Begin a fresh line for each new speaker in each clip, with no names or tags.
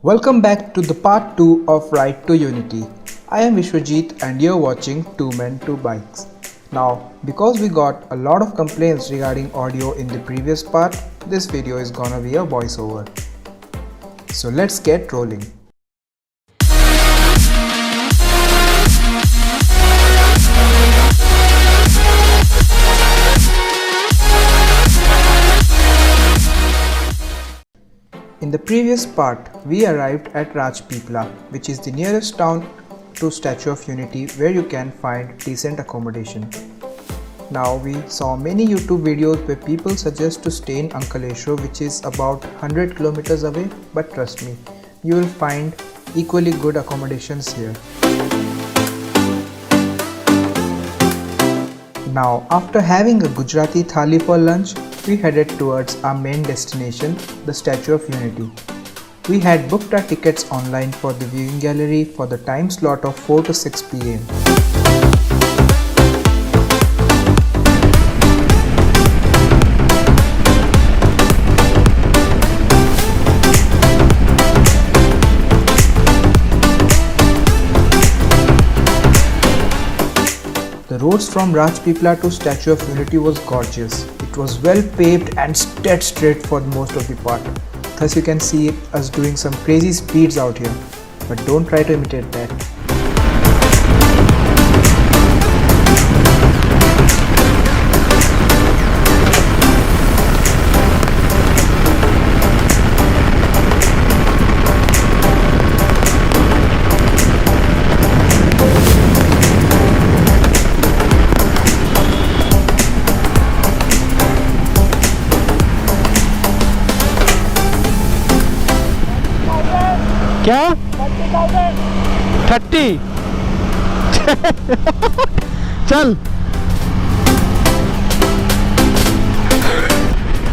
Welcome back to the part 2 of Ride to Unity. I am Vishwajit and you're watching Two Men Two Bikes. Now, because we got a lot of complaints regarding audio in the previous part, this video is gonna be a voiceover. So let's get rolling. In the previous part, we arrived at Rajpipla, which is the nearest town to Statue of Unity where you can find decent accommodation. Now we saw many YouTube videos where people suggest to stay in Ankaleshwar, which is about 100 kilometers away, but trust me, you will find equally good accommodations here. Now, after having a Gujarati thali for lunch, we headed towards our main destination, the Statue of Unity. We had booked our tickets online for the viewing gallery for the time slot of 4 to 6 pm. The roads from Rajpipla to Statue of Unity was gorgeous. It was well paved and dead straight for most of the part. Thus you can see us doing some crazy speeds out here. But don't try to imitate that.
क्या 30 चल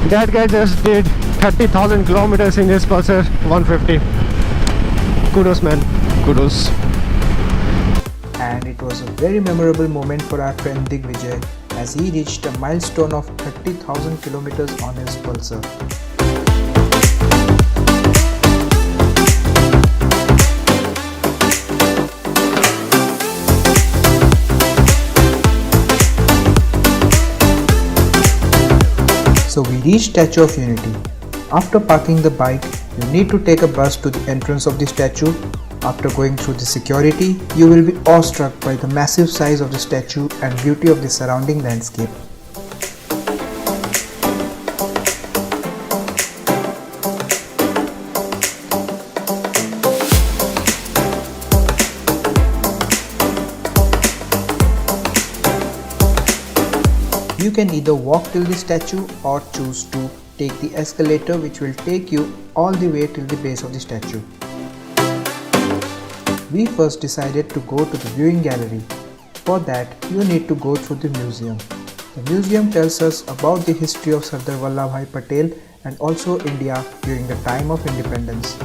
that guy just did 30,000 kilometers in his Pulsar 150. Kudos man, kudos.
And it was a very memorable moment for our friend Digvijay as he reached a milestone of 30,000 kilometers on his Pulsar. So we reached Statue of Unity. After parking the bike, you need to take a bus to the entrance of the statue. After going through the security, you will be awestruck by the massive size of the statue and beauty of the surrounding landscape. You can either walk till the statue or choose to take the escalator, which will take you all the way till the base of the statue. We first decided to go to the viewing gallery. For that, you need to go through the museum. The museum tells us about the history of Sardar Vallabhbhai Patel and also India during the time of independence.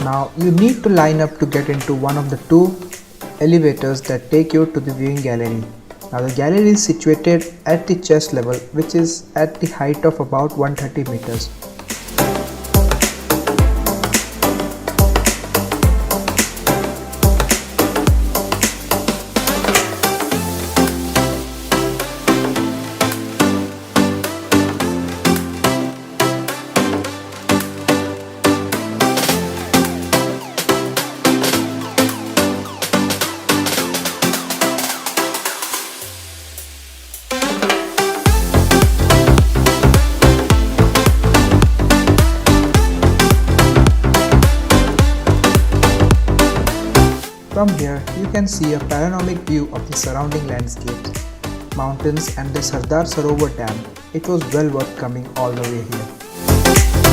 Now you need to line up to get into one of the two elevators that take you to the viewing gallery. Now the gallery is situated at the chest level, which is at the height of about 130 meters. From here, you can see a panoramic view of the surrounding landscapes, mountains and the Sardar Sarovar Dam. It was well worth coming all the way here.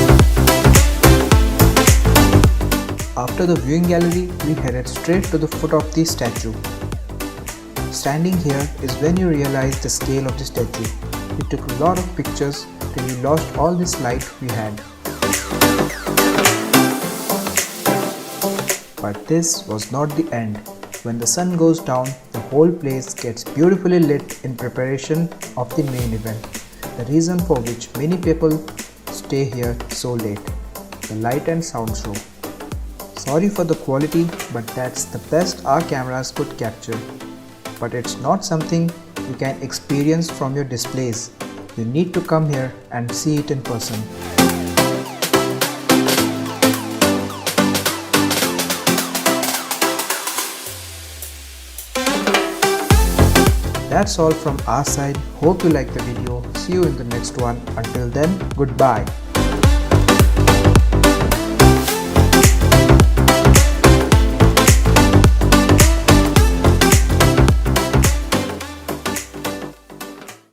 After the viewing gallery, we headed straight to the foot of the statue. Standing here is when you realize the scale of the statue. We took a lot of pictures till we lost all this light we had. But this was not the end. When the sun goes down, the whole place gets beautifully lit in preparation of the main event, the reason for which many people stay here so late, the light and sound show. Sorry for the quality, but that's the best our cameras could capture. But it's not something you can experience from your displays. You need to come here and see it in person. That's all from our side. Hope you like the video. See you in the next one. Until then, goodbye.